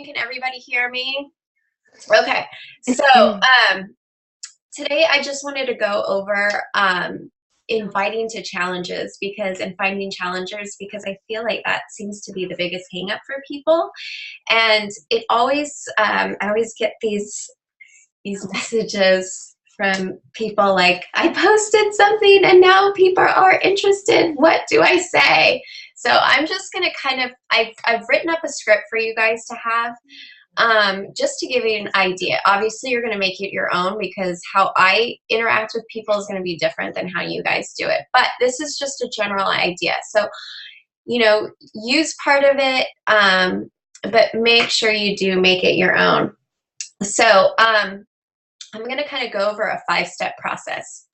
Can everybody hear me? Okay. So today I just wanted to go over inviting to challenges and finding challengers, because I feel like that seems to be the biggest hang up for people. And it always, I always get these messages from people like, I posted something and now people are interested. What do I say? So I'm just going to I've written up a script for you guys to have, just to give you an idea. Obviously, you're going to make it your own, because how I interact with people is going to be different than how you guys do it. But this is just a general idea. So, use part of it, but make sure you do make it your own. So I'm going to kind of go over a 5-step process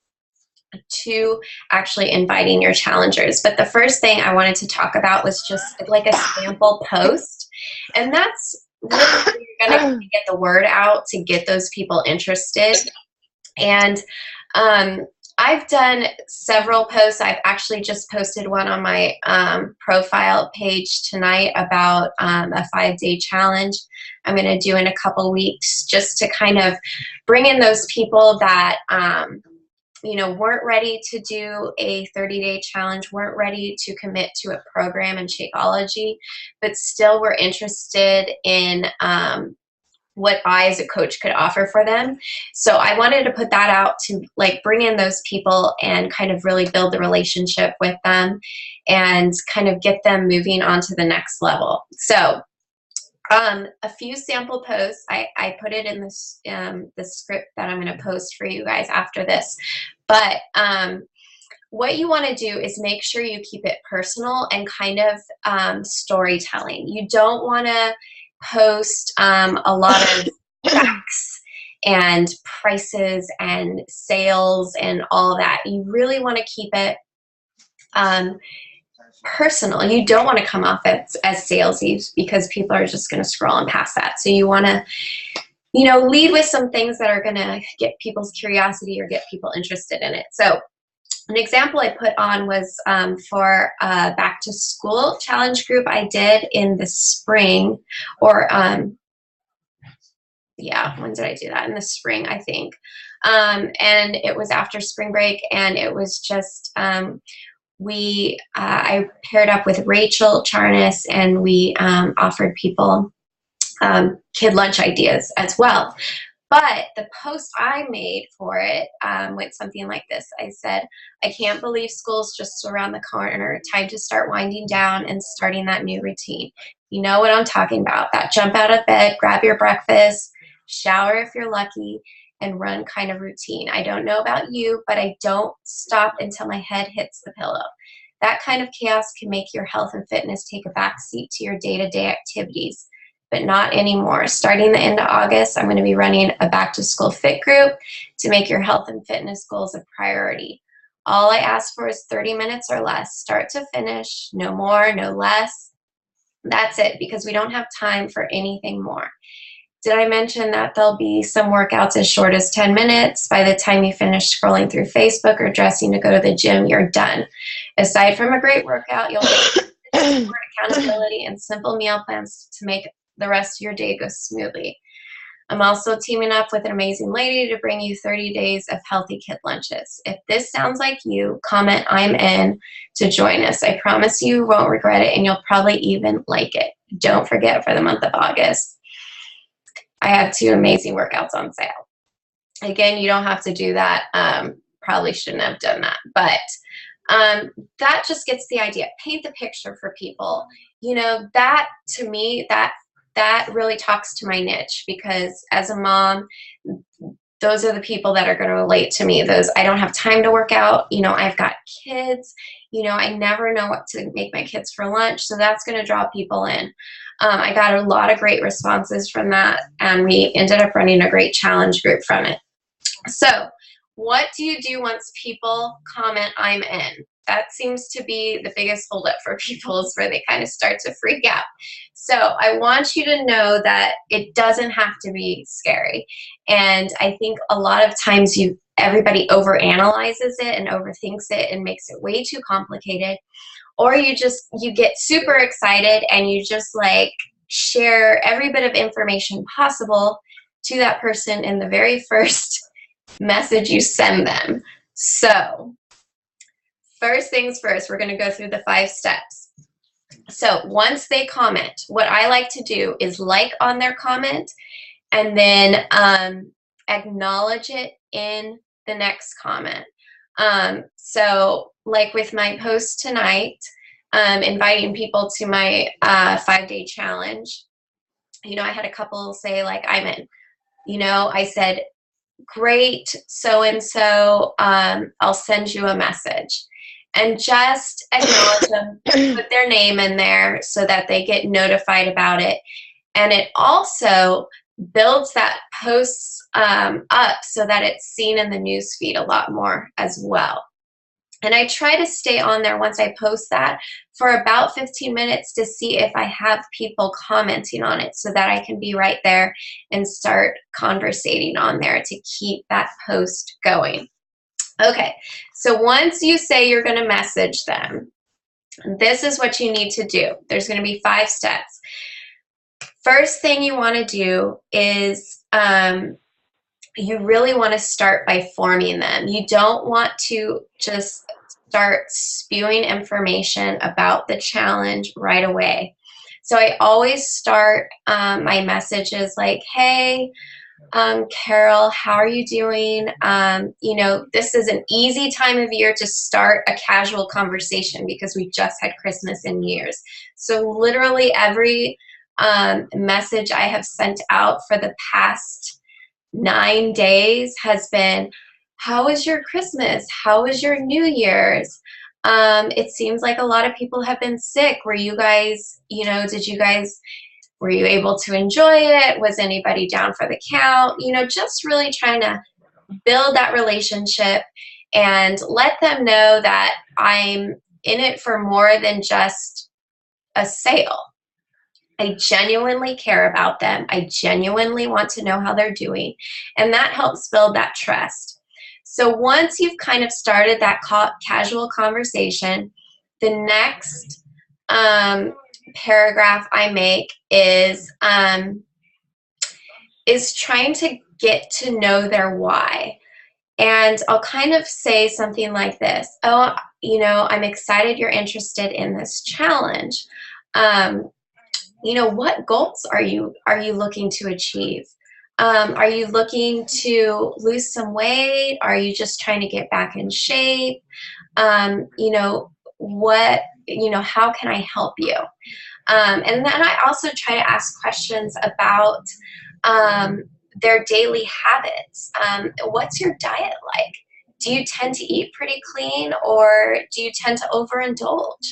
to actually inviting your challengers. But the first thing I wanted to talk about was just like a sample post. And that's really where you're going to get the word out to get those people interested. And I've done several posts. I've actually just posted one on my profile page tonight about a 5-day challenge I'm going to do in a couple weeks, just to kind of bring in those people that weren't ready to do a 30-day challenge, weren't ready to commit to a program in Shakeology, but still were interested in what I as a coach could offer for them. So I wanted to put that out to bring in those people and kind of really build the relationship with them and kind of get them moving on to the next level. So a few sample posts, I put it in this the script that I'm going to post for you guys after this. But what you want to do is make sure you keep it personal and kind of storytelling. You don't want to post a lot of facts and prices and sales and all that. You really want to keep it personal. You don't want to come off as salesy, because people are just going to scroll and pass that. So you want to, lead with some things that are going to get people's curiosity or get people interested in it. So an example I put on was for a back to school challenge group I did in the spring, or when did I do that? In the spring, I think. And it was after spring break, and it was just, I paired up with Rachel Charnas, and we offered people kid lunch ideas as well. But the post I made for it went something like this. I said, I can't believe school's just around the corner. Time to start winding down and starting that new routine. You know what I'm talking about. That jump out of bed, grab your breakfast, shower if you're lucky, and run kind of routine. I don't know about you, but I don't stop until my head hits the pillow. That kind of chaos can make your health and fitness take a back seat to your day-to-day activities, but not anymore. Starting the end of August, I'm going to be running a back to school fit group to make your health and fitness goals a priority. All I ask for is 30 minutes or less, start to finish, no more, no less. That's it, because we don't have time for anything more. Did I mention that there'll be some workouts as short as 10 minutes? By the time you finish scrolling through Facebook or dressing to go to the gym, you're done. Aside from a great workout, you'll get support, accountability, and simple meal plans to make the rest of your day go smoothly. I'm also teaming up with an amazing lady to bring you 30 days of healthy kid lunches. If this sounds like you, comment I'm in to join us. I promise you won't regret it, and you'll probably even like it. Don't forget, for the month of August, I have 2 amazing workouts on sale. Again, you don't have to do that. Probably shouldn't have done that. But that just gets the idea. Paint the picture for people. That to me, that really talks to my niche, because as a mom, those are the people that are going to relate to me. I don't have time to work out. I've got kids. I never know what to make my kids for lunch. So that's going to draw people in. I got a lot of great responses from that, and we ended up running a great challenge group from it. So what do you do once people comment I'm in? That seems to be the biggest holdup for people, is where they kind of start to freak out. So I want you to know that it doesn't have to be scary. And I think a lot of times everybody overanalyzes it and overthinks it and makes it way too complicated. Or you get super excited and you just share every bit of information possible to that person in the very first message you send them. So first things first, we're going to go through the 5 steps. So once they comment, what I like to do is like on their comment and then acknowledge it in the next comment. So like with my post tonight, inviting people to my 5-day challenge, you know, I had a couple say like, I'm in. You know, I said, great, so-and-so, I'll send you a message. And just acknowledge them, put their name in there so that they get notified about it. And it also builds that post up so that it's seen in the newsfeed a lot more as well. And I try to stay on there once I post that for about 15 minutes to see if I have people commenting on it so that I can be right there and start conversating on there to keep that post going. Okay, so once you say you're going to message them, this is what you need to do. There's going to be 5 steps. First thing you want to do is you really want to start by forming them. You don't want to just start spewing information about the challenge right away. So I always start my messages like, hey, Carol, how are you doing? You know, this is an easy time of year to start a casual conversation because we just had Christmas and New Year's. So literally every message I have sent out for the past 9 days has been, how was your Christmas? How was your New Year's? It seems like a lot of people have been sick. Were you guys, you know, were you able to enjoy it? Was anybody down for the count? You know, just really trying to build that relationship and let them know that I'm in it for more than just a sale. I genuinely care about them. I genuinely want to know how they're doing. And that helps build that trust. So once you've kind of started that casual conversation, the next paragraph I make is trying to get to know their why. And I'll kind of say something like this. Oh, you know, I'm excited you're interested in this challenge. You know, what goals are you looking to achieve? Are you looking to lose some weight? Are you just trying to get back in shape? You know, how can I help you? And then I also try to ask questions about their daily habits. What's your diet like? Do you tend to eat pretty clean, or do you tend to overindulge?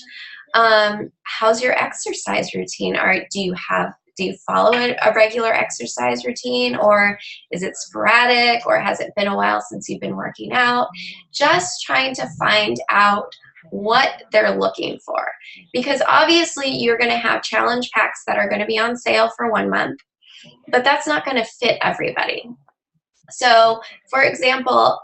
How's your exercise routine? Do you follow a regular exercise routine, or is it sporadic, or has it been a while since you've been working out? Just trying to find out what they're looking for, because obviously you're going to have challenge packs that are going to be on sale for 1 month, but that's not going to fit everybody. So for example,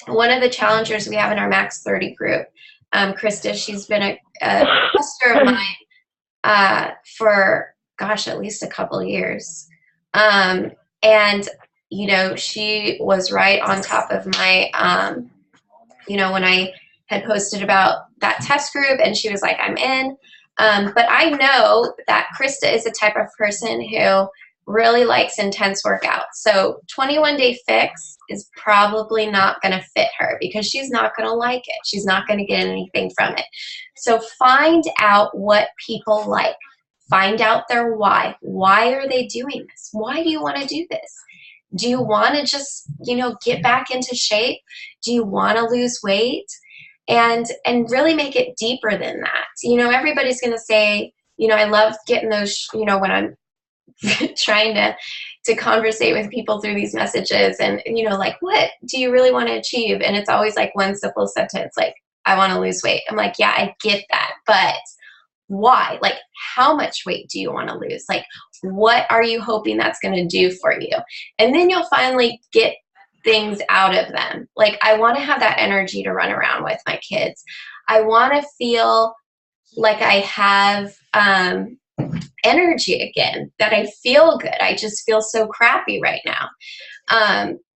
one of the challengers we have in our Max 30 group, Krista, she's been a customer of mine for, gosh, at least a couple of years. And, you know, she was right on top of my, you know, when I had posted about that test group, and she was like, I'm in. But I know that Krista is the type of person who really likes intense workouts. So 21 Day Fix is probably not going to fit her because she's not going to like it. She's not going to get anything from it. So find out what people like. Find out their why. Why are they doing this? Why do you want to do this? Do you want to just, you know, get back into shape? Do you want to lose weight? And really make it deeper than that. You know, everybody's going to say, you know, I love getting those, you know, when I'm trying to conversate with people through these messages, and, you know, like, what do you really want to achieve? And it's always like one simple sentence, like, I want to lose weight. I'm like, yeah, I get that, but why? Like, how much weight do you want to lose? Like, what are you hoping that's going to do for you? And then you'll finally get things out of them. Like, I want to have that energy to run around with my kids. I want to feel like I have energy again, that I feel good. I just feel so crappy right now.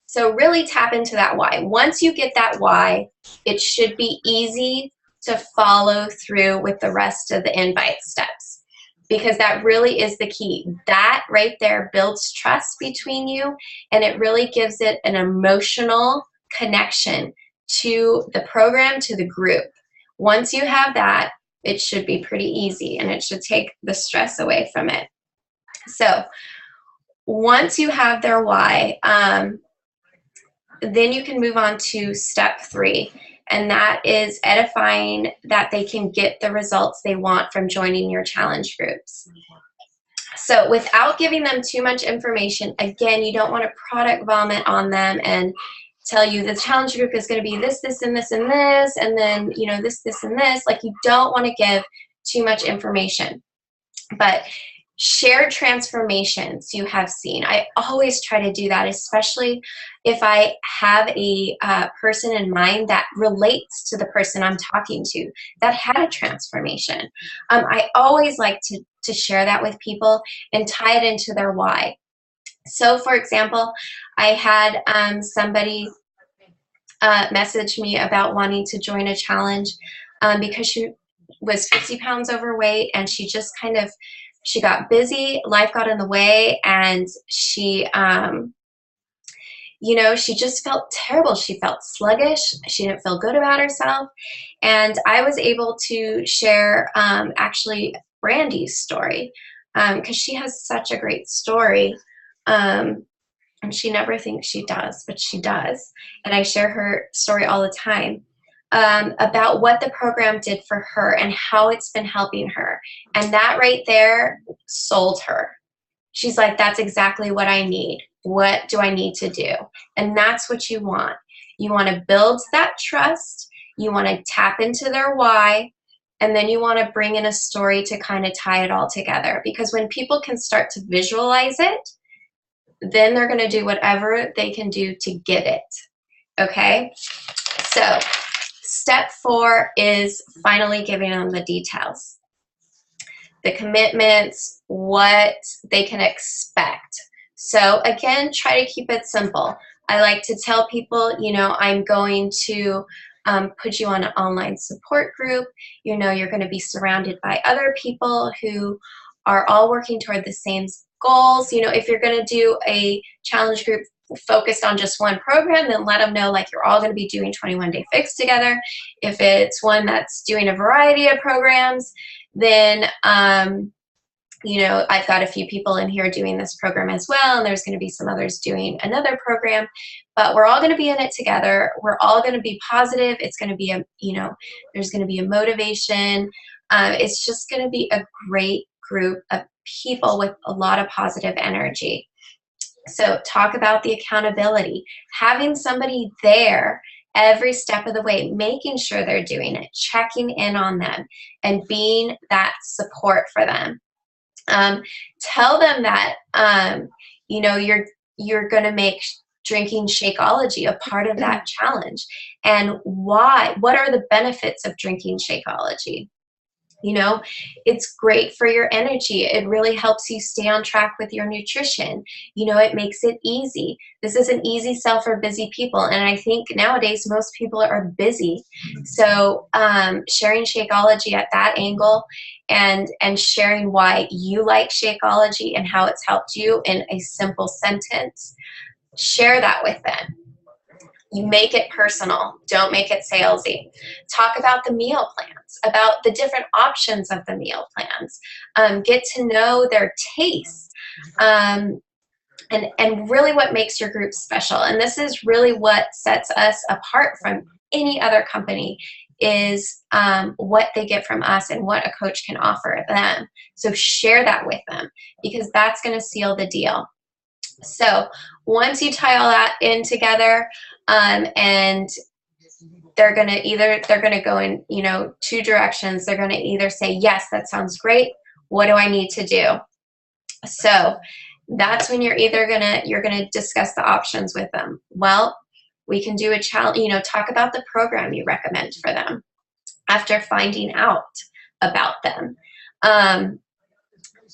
So really tap into that why. Once you get that why, it should be easy to follow through with the rest of the invite steps, because that really is the key. That right there builds trust between you, and it really gives it an emotional connection to the program, to the group. Once you have that, it should be pretty easy, and it should take the stress away from it. So once you have their why, then you can move on to step 3, and that is edifying that they can get the results they want from joining your challenge groups. So without giving them too much information, again, you don't want to product vomit on them and tell you the challenge group is going to be this, this, and this, and this, and then, you know, this, this, and this. Like, you don't want to give too much information. But shared transformations you have seen. I always try to do that, especially if I have a person in mind that relates to the person I'm talking to that had a transformation. I always like to share that with people and tie it into their why. So, for example, I had somebody message me about wanting to join a challenge because she was 50 pounds overweight, and she just kind of, she got busy, life got in the way, and she, you know, she just felt terrible. She felt sluggish. She didn't feel good about herself. And I was able to share actually Brandy's story, because she has such a great story. And she never thinks she does, but she does. And I share her story all the time. About what the program did for her and how it's been helping her. And that right there sold her. She's like, that's exactly what I need. What do I need to do? And that's what you want. You want to build that trust. You want to tap into their why. And then you want to bring in a story to kind of tie it all together. Because when people can start to visualize it, then they're going to do whatever they can do to get it. Okay? So step 4 is finally giving them the details, the commitments, what they can expect. So again, try to keep it simple. I like to tell people, you know, I'm going to put you on an online support group. You know, you're going to be surrounded by other people who are all working toward the same goals. You know, if you're going to do a challenge group focused on just one program, then let them know, like, you're all going to be doing 21 Day Fix together. If it's one that's doing a variety of programs, then you know, I've got a few people in here doing this program as well, and there's going to be some others doing another program, but we're all going to be in it together. We're all going to be positive. It's going to be a, you know, there's going to be a motivation. It's just going to be a great group of people with a lot of positive energy. So talk about the accountability, having somebody there every step of the way, making sure they're doing it, checking in on them, and being that support for them. Tell them that, you know, you're going to make drinking Shakeology a part of that challenge, and why, what are the benefits of drinking Shakeology? You know, it's great for your energy. It really helps you stay on track with your nutrition. You know, it makes it easy. This is an easy sell for busy people. And I think nowadays most people are busy. So sharing Shakeology at that angle, and sharing why you like Shakeology and how it's helped you in a simple sentence, share that with them. You make it personal. Don't make it salesy. Talk about the meal plans, about the different options of the meal plans. Get to know their tastes, and really what makes your group special. And this is really what sets us apart from any other company, is what they get from us and what a coach can offer them. So share that with them, because that's going to seal the deal. So once you tie all that in together, and they're going to go in, you know, 2 directions. They're going to either say, yes, that sounds great. What do I need to do? So that's when you're going to discuss the options with them. Well, we can do a challenge, you know, talk about the program you recommend for them after finding out about them.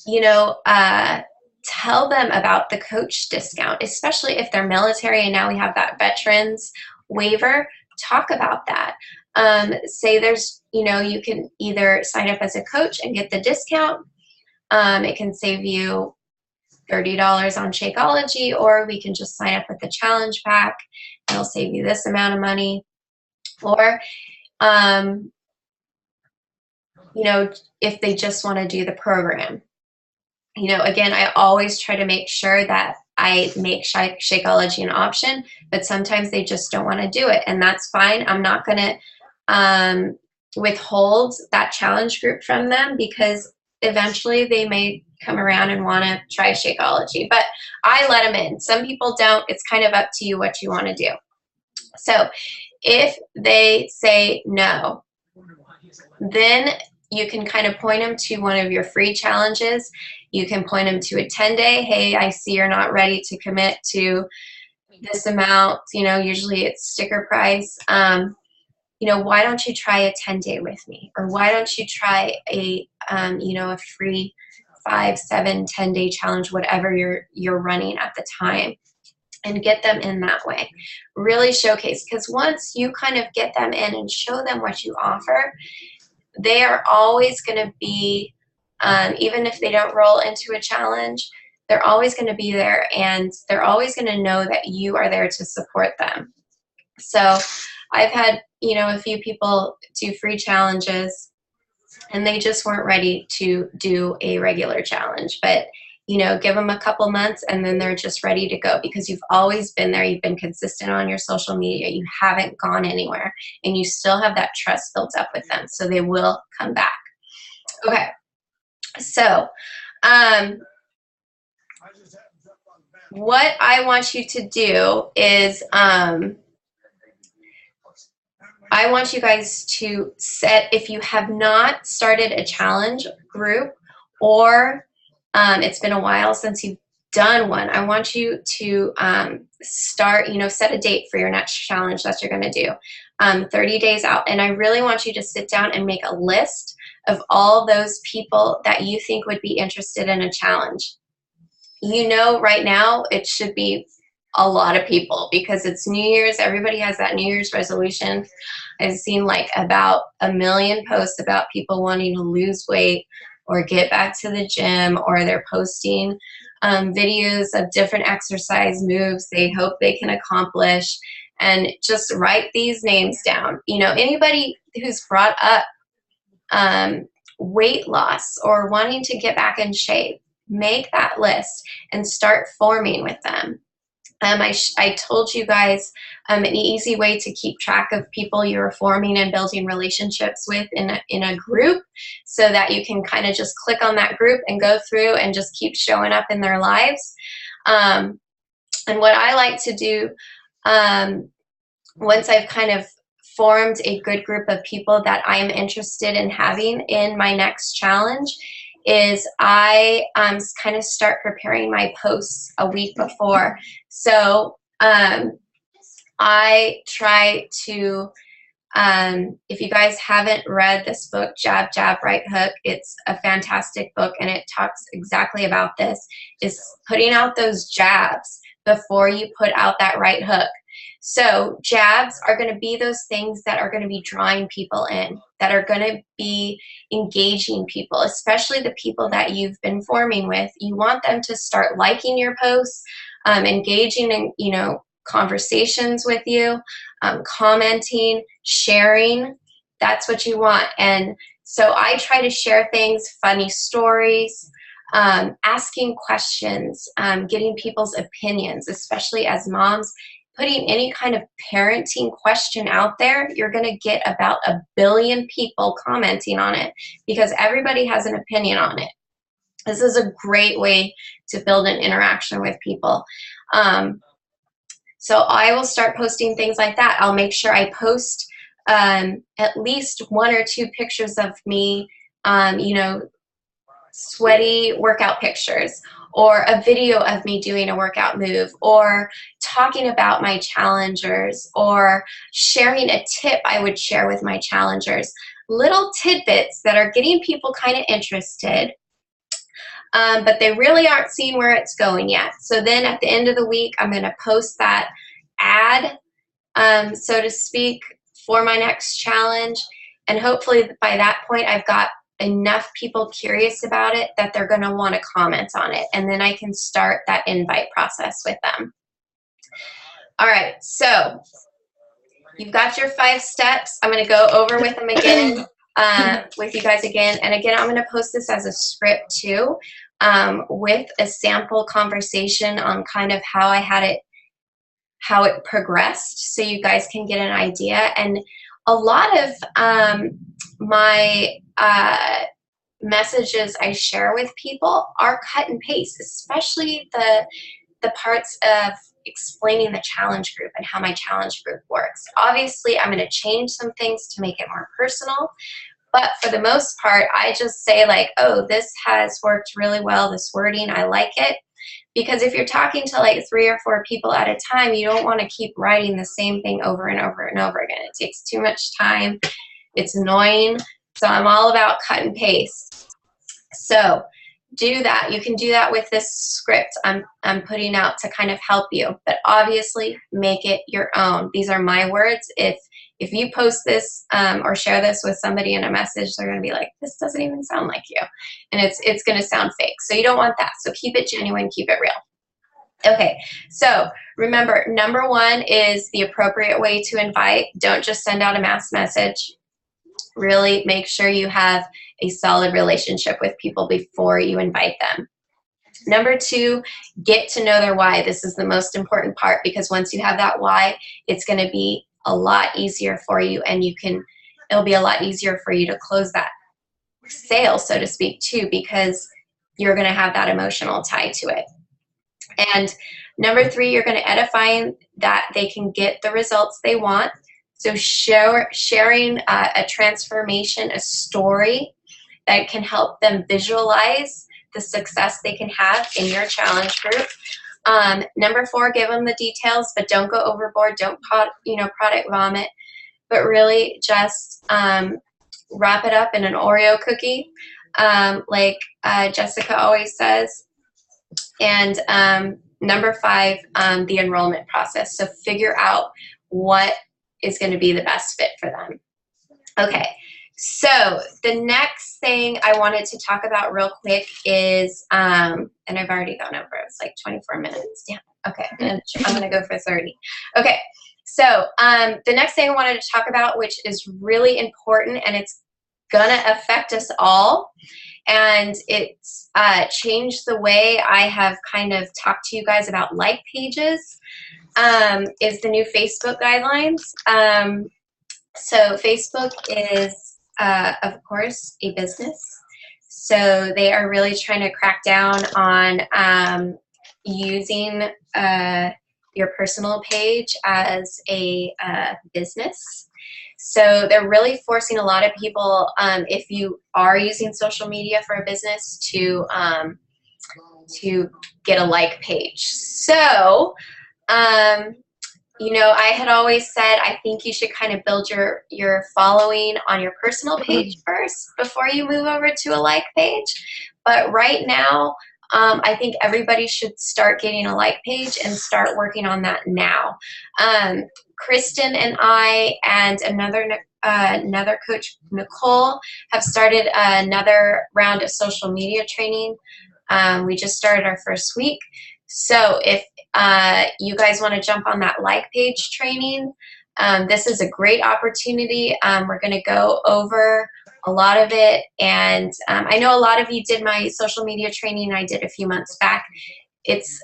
you know, tell them about the coach discount, especially if they're military and now we have that veterans waiver. Talk about that. Say there's, you know, you can either sign up as a coach and get the discount. It can save you $30 on Shakeology, or we can just sign up with the challenge pack. It'll save you this amount of money. Or, you know, if they just want to do the program. You know, again, I always try to make sure that I make Shakeology an option, but sometimes they just don't want to do it, and that's fine. I'm not going to withhold that challenge group from them, because eventually they may come around and want to try Shakeology, but I let them in. Some people don't. It's kind of up to you what you want to do. So if they say no, then you can kind of point them to one of your free challenges. You can point them to a 10-day. Hey, I see you're not ready to commit to this amount. You know, usually it's sticker price. You know, why don't you try a 10-day with me? Or why don't you try a, you know, a free 5, 7, 10-day challenge, whatever you're running at the time, and get them in that way. Really showcase, because once you kind of get them in and show them what you offer, they are always going to be, even if they don't roll into a challenge, they're always going to be there, and they're always going to know that you are there to support them. So I've had, you know, a few people do free challenges and they just weren't ready to do a regular challenge, but you know, give them a couple months and then they're just ready to go, because you've always been there. You've been consistent on your social media. You haven't gone anywhere, and you still have that trust built up with them, so they will come back. Okay, so what I want you to do is I want you guys to set, if you have not started a challenge group, or it's been a while since you've done one, I want you to start, you know, set a date for your next challenge that you're going to do 30 days out. And I really want you to sit down and make a list of all those people that you think would be interested in a challenge. You know, right now it should be a lot of people, because it's New Year's. Everybody has that New Year's resolution. I've seen like about 1 million posts about people wanting to lose weight or get back to the gym, or they're posting videos of different exercise moves they hope they can accomplish. And just write these names down. You know, anybody who's brought up weight loss or wanting to get back in shape, make that list and start forming with them. I told you guys an easy way to keep track of people you're forming and building relationships with in a group, so that you can kind of just click on that group and go through and just keep showing up in their lives. And what I like to do, once I've kind of formed a good group of people that I'm interested in having in my next challenge, is I kind of start preparing my posts a week before. So I try to, if you guys haven't read this book, Jab, Jab, Right Hook, it's a fantastic book, and it talks exactly about this, is putting out those jabs before you put out that right hook. So jabs are going to be those things that are going to be drawing people in, that are going to be engaging people, especially the people that you've been forming with. You want them to start liking your posts, engaging in, you know, conversations with you, commenting, sharing. That's what you want. And so I try to share things, funny stories, asking questions, getting people's opinions, especially as moms. Putting any kind of parenting question out there, you're going to get about 1 billion people commenting on it, because everybody has an opinion on it. This is a great way to build an interaction with people. So I will start posting things like that. I'll make sure I post at least 1 or 2 pictures of me, you know, sweaty workout pictures, or a video of me doing a workout move, or talking about my challengers, or sharing a tip I would share with my challengers. Little tidbits that are getting people kind of interested. but they really aren't seeing where it's going yet. So then at the end of the week, I'm going to post that ad, so to speak, for my next challenge. And hopefully by that point, I've got enough people curious about it that they're going to want to comment on it. And then I can start that invite process with them. All right, so you've got your 5 steps. I'm going to go over with them again, with you guys again. And again, I'm going to post this as a script too, with a sample conversation on kind of how I had it, how it progressed, so you guys can get an idea. And a lot of my messages I share with people are cut and paste, especially the parts of explaining the challenge group and how my challenge group works. Obviously, I'm going to change some things to make it more personal, but for the most part, I just say like, oh, this has worked really well, this wording, I like it. Because if you're talking to like 3 or 4 people at a time, you don't want to keep writing the same thing over and over and over again. It takes too much time. It's annoying. So I'm all about cut and paste. So do that. You can do that with this script I'm putting out to kind of help you. But obviously, make it your own. These are my words. If you post this or share this with somebody in a message, they're going to be like, this doesn't even sound like you. And it's going to sound fake. So you don't want that. So keep it genuine, keep it real. Okay, so remember, number 1 is the appropriate way to invite. Don't just send out a mass message. Really make sure you have a solid relationship with people before you invite them. Number 2, get to know their why. This is the most important part, because once you have that why, it's going to be a lot easier for you, and it'll be a lot easier for you to close that sale, so to speak, too, because you're going to have that emotional tie to it. And number 3, you're going to edify that they can get the results they want. So sharing a transformation, a story that can help them visualize the success they can have in your challenge group. Number 4, give them the details, but don't go overboard. Don't product vomit, but really just wrap it up in an Oreo cookie, like Jessica always says. And number 5, the enrollment process. So figure out what is going to be the best fit for them. Okay, so the next thing I wanted to talk about real quick is, and I've already gone over, it's like 24 minutes. Damn. Okay, I'm going to go for 30. Okay, so the next thing I wanted to talk about, which is really important, and it's going to affect us all, and it's changed the way I have kind of talked to you guys about like pages, is the new Facebook guidelines. So Facebook is, of course, a business. So they are really trying to crack down on using your personal page as a business. So they're really forcing a lot of people, if you are using social media for a business, to get a like page. So I had always said I think you should kind of build your following on your personal page first before you move over to a like page. But right now, I think everybody should start getting a like page and start working on that now. Kristen and I and another coach, Nicole, have started another round of social media training. We just started our first week. So if you guys want to jump on that like page training, this is a great opportunity. We're going to go over a lot of it. And I know a lot of you did my social media training I did a few months back. It's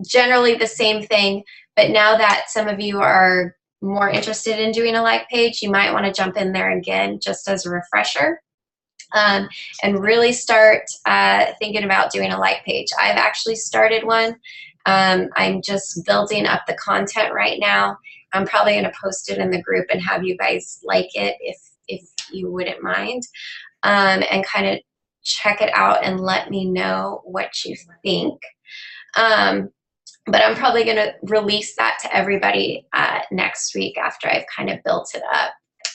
generally the same thing, but now that some of you are more interested in doing a like page, you might want to jump in there again just as a refresher. And really start thinking about doing a like page. I've actually started one. I'm just building up the content right now. I'm probably going to post it in the group and have you guys like it if you wouldn't mind, and kind of check it out and let me know what you think. But I'm probably going to release that to everybody next week after I've kind of built it up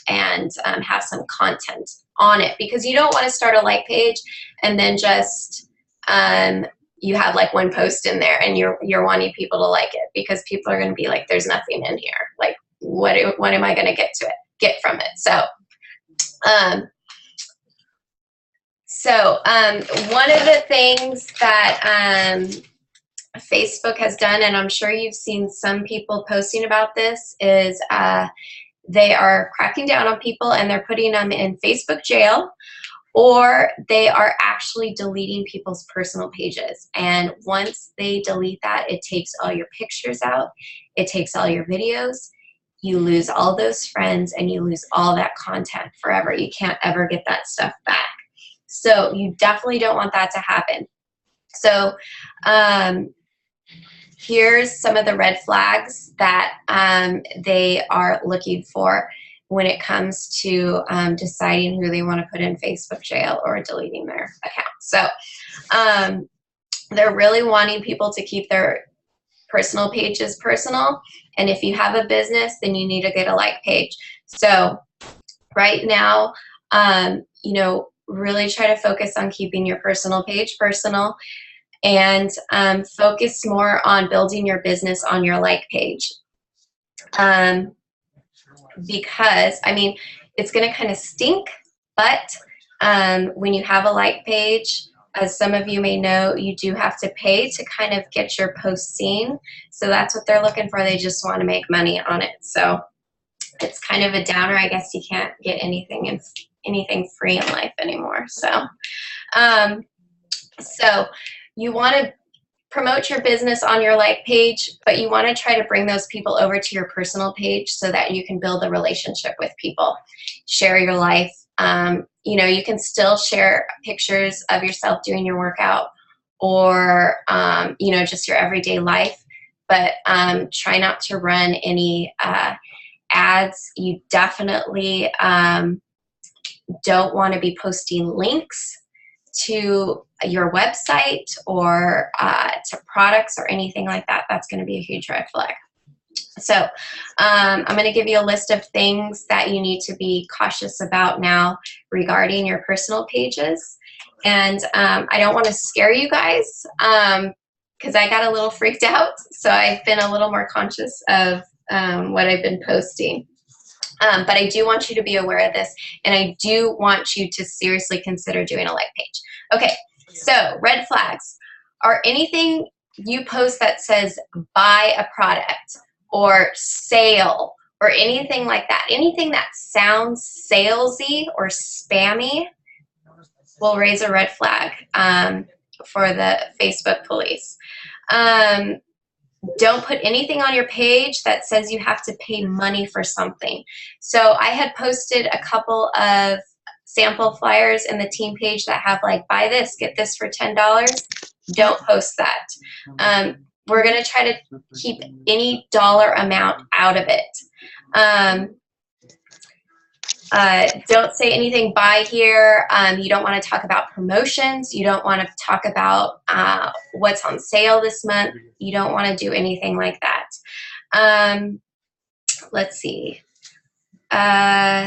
and have some content on it, because you don't want to start a like page and then just you have like one post in there and you're wanting people to like it, because people are going to be like, there's nothing in here. Like, what am I going to get from it? So, one of the things that Facebook has done, and I'm sure you've seen some people posting about this, is they are cracking down on people and they're putting them in Facebook jail, or they are actually deleting people's personal pages. And once they delete that, it takes all your pictures out, it takes all your videos, you lose all those friends, and you lose all that content forever. You can't ever get that stuff back. So you definitely don't want that to happen. So here's some of the red flags that they are looking for when it comes to deciding who they want to put in Facebook jail or deleting their account. So they're really wanting people to keep their personal pages personal. And if you have a business, then you need to get a like page. So right now, you know, really try to focus on keeping your personal page personal, and focus more on building your business on your like page. Because, I mean, it's going to kind of stink, but when you have a like page, as some of you may know, you do have to pay to kind of get your posts seen. So that's what they're looking for. They just want to make money on it. So it's kind of a downer. I guess you can't get anything free in life anymore. So, you want to promote your business on your like page, but you want to try to bring those people over to your personal page so that you can build a relationship with people, share your life. You know, you can still share pictures of yourself doing your workout, or, you know, just your everyday life, but try not to run any ads. You definitely don't want to be posting links to your website or to products or anything like that. That's going to be a huge red flag. So I'm going to give you a list of things that you need to be cautious about now regarding your personal pages. And I don't want to scare you guys because I got a little freaked out. So I've been a little more conscious of what I've been posting. But I do want you to be aware of this, and I do want you to seriously consider doing a like page. Okay, so red flags are anything you post that says buy a product or sale or anything like that. Anything that sounds salesy or spammy will raise a red flag for the Facebook police. Don't put anything on your page that says you have to pay money for something. So I had posted a couple of sample flyers in the team page that have like, buy this, get this for $10. Don't post that. We're going to try to keep any dollar amount out of it. Don't say anything buy here. You don't want to talk about promotions. You don't want to talk about what's on sale this month. You don't want to do anything like that. Let's see.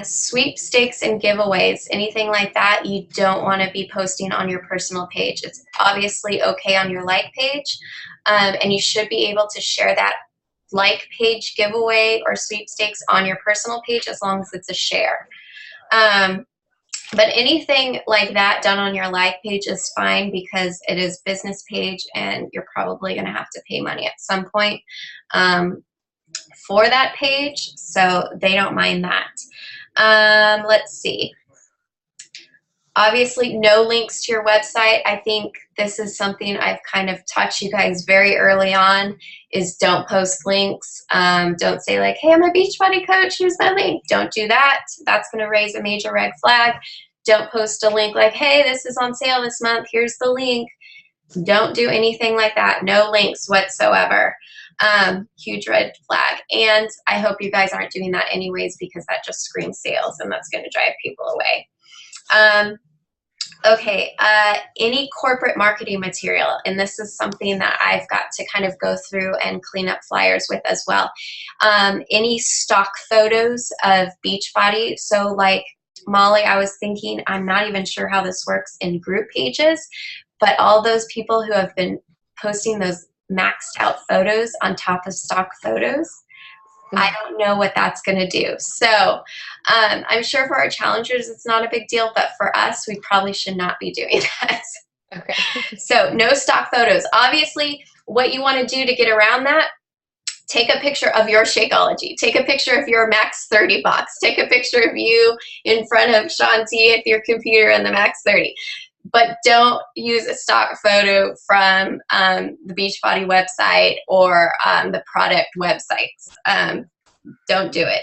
Sweepstakes and giveaways, anything like that, you don't want to be posting on your personal page. It's obviously okay on your like page, and you should be able to share that like page giveaway or sweepstakes on your personal page as long as it's a share. But anything like that done on your like page is fine because it is business page and you're probably going to have to pay money at some point for that page, so they don't mind that. Let's see. Obviously, no links to your website. I think this is something I've kind of taught you guys very early on, is don't post links. Don't say like, hey, I'm a Beachbody coach, here's my link. Don't do that. That's going to raise a major red flag. Don't post a link like, hey, this is on sale this month, here's the link. Don't do anything like that. No links whatsoever. Huge red flag. And I hope you guys aren't doing that anyways, because that just screams sales and that's going to drive people away. Okay, any corporate marketing material, and this is something that I've got to kind of go through and clean up flyers with as well. Any stock photos of Beachbody. So like Molly, I was thinking, I'm not even sure how this works in group pages, But all those people who have been posting those maxed out photos on top of stock photos, I don't know what that's going to do. So I'm sure for our challengers, it's not a big deal, but for us, we probably should not be doing that. Okay. So no stock photos. Obviously, what you want to do to get around that, take a picture of your Shakeology. Take a picture of your Max 30 box. Take a picture of you in front of Shanti at your computer in the Max 30. But don't use a stock photo from the Beachbody website or the product websites. Don't do it.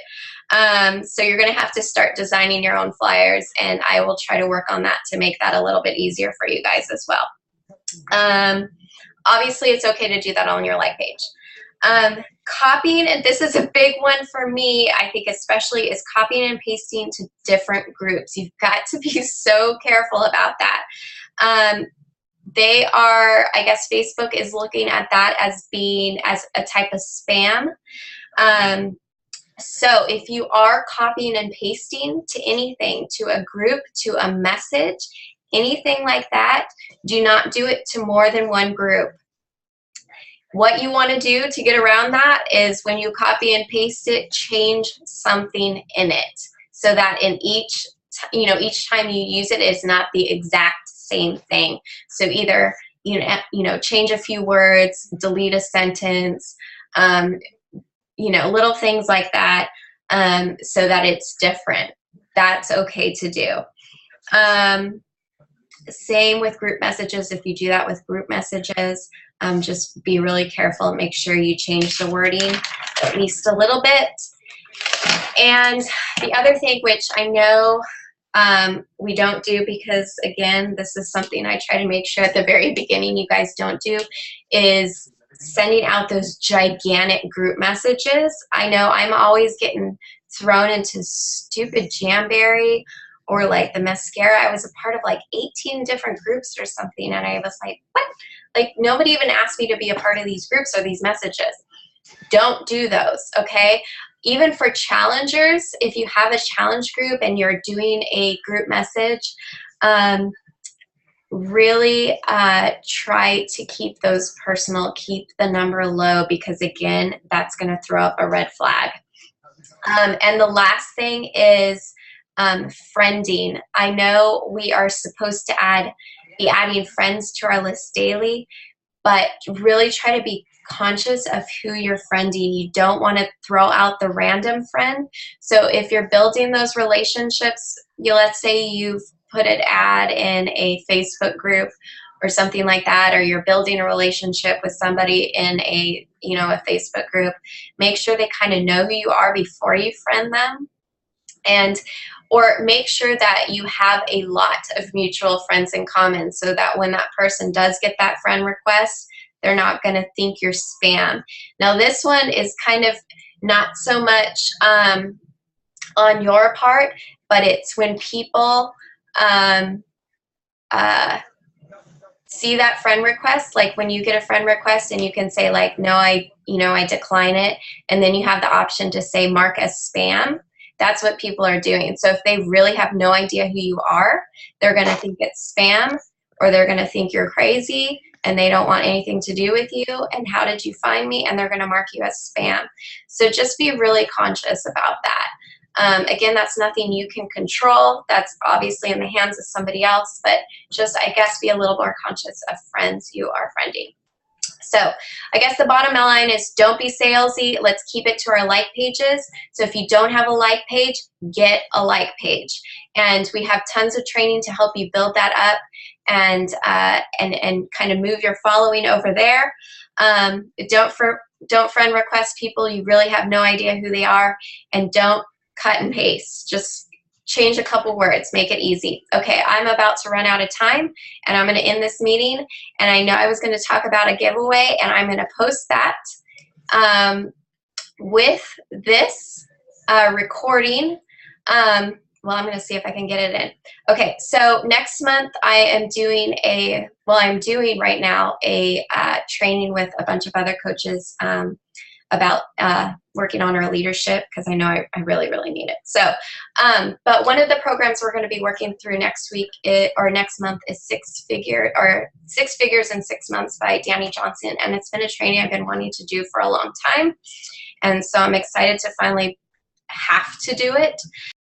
So you're going to have to start designing your own flyers, and I will try to work on that to make that a little bit easier for you guys as well. Obviously, it's okay to do that on your like page. Copying, and this is a big one for me, I think especially, is copying and pasting to different groups. You've got to be so careful about that. They are, I guess Facebook is looking at that as being as a type of spam. So if you are copying and pasting to anything, to a group, to a message, anything like that, do not do it to more than one group. What you want to do to get around that is when you copy and paste it, change something in it so that in each time you use it, it's not the exact same thing. So either change a few words, delete a sentence, little things like that, so that it's different. That's okay to do. Same with group messages. If you do that with group messages, just be really careful and make sure you change the wording at least a little bit. And the other thing, which I know we don't do, because again, this is something I try to make sure at the very beginning you guys don't do, is sending out those gigantic group messages. I know I'm always getting thrown into stupid Jamberry or like the mascara. I was a part of like 18 different groups or something, and I was like, what? Like, nobody even asked me to be a part of these groups or these messages. Don't do those, okay? Even for challengers, if you have a challenge group and you're doing a group message, really try to keep those personal, keep the number low, because again, that's going to throw up a red flag. And the last thing is friending. I know we are supposed to be adding friends to our list daily, but really try to be conscious of who you're friending. You don't want to throw out the random friend. So if you're building those relationships, let's say you've put an ad in a Facebook group or something like that, or you're building a relationship with somebody in a Facebook group, make sure they kind of know who you are before you friend them. Or make sure that you have a lot of mutual friends in common, so that when that person does get that friend request, they're not going to think you're spam. Now, this one is kind of not so much on your part, but it's when people see that friend request, like when you get a friend request and you can say like, no, I decline it. And then you have the option to say mark as spam. That's what people are doing. So if they really have no idea who you are, they're going to think it's spam, or they're going to think you're crazy and they don't want anything to do with you. And how did you find me? And they're going to mark you as spam. So just be really conscious about that. Again, that's nothing you can control. That's obviously in the hands of somebody else, but just, I guess, be a little more conscious of friends you are friending. So I guess the bottom line is, don't be salesy. Let's keep it to our like pages. So if you don't have a like page, get a like page. And we have tons of training to help you build that up and kind of move your following over there. Don't friend request people you really have no idea who they are, and don't cut and paste. Just change a couple words, make it easy. Okay, I'm about to run out of time, and I'm going to end this meeting. And I know I was going to talk about a giveaway, and I'm going to post that with this recording. Well, I'm going to see if I can get it in. Okay, so next month I am doing I'm doing right now a training with a bunch of other coaches about working on our leadership because I know I really, really need it. So, but one of the programs we're going to be working through next week or next month is Six Figures in 6 Months by Danny Johnson. And it's been a training I've been wanting to do for a long time. And so I'm excited to finally have to do it.